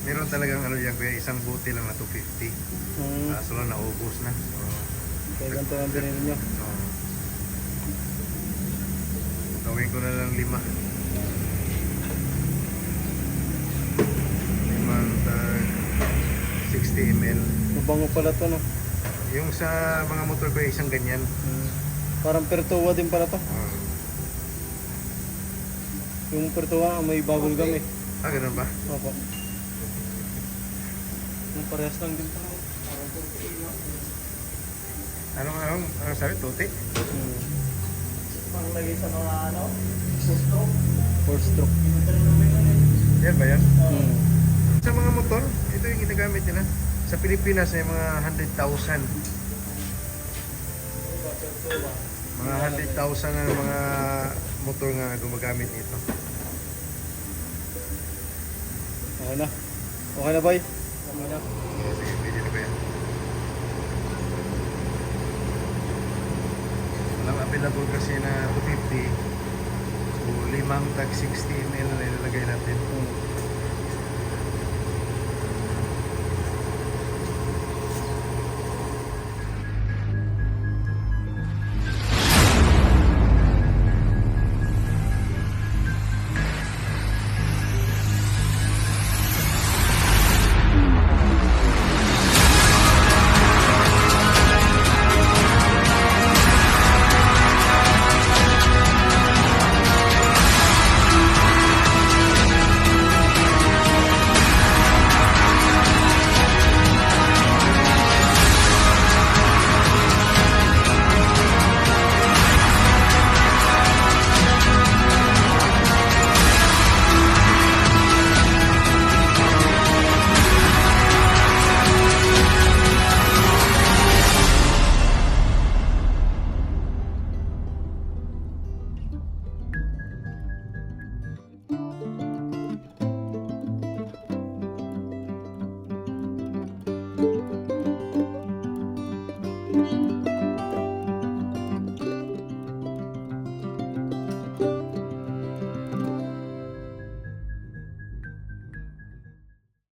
Meron talagang ano yan, kaya isang bote lang na 250. Kaso lang naubos na. So, Kaya ganito ang binili nyo. gawin ko na lang 5. Limang tag 60 ml. Mabango pala to, no? Yung sa mga motor ko isang ganyan. Parang pertuwa din pala to. Yung pertuwa may bubble gum eh. Ganun ba? Opo. Yung parehas lang din pala. Anong sabi? Tuti? Panglagay sa mga ano, four-stroke. 4-stroke. Yan ba yan? Sa mga motor, ito yung ginagamit nila. Sa Pilipinas ay mga 100,000. Mga 100,000 na mga motor nga gumagamit nito. Okay na. Okay na, boy? Okay na. Sige, pwede na ba yan? Walang available kasi na 250. So, 5 tag 60 ml na ilalagay natin.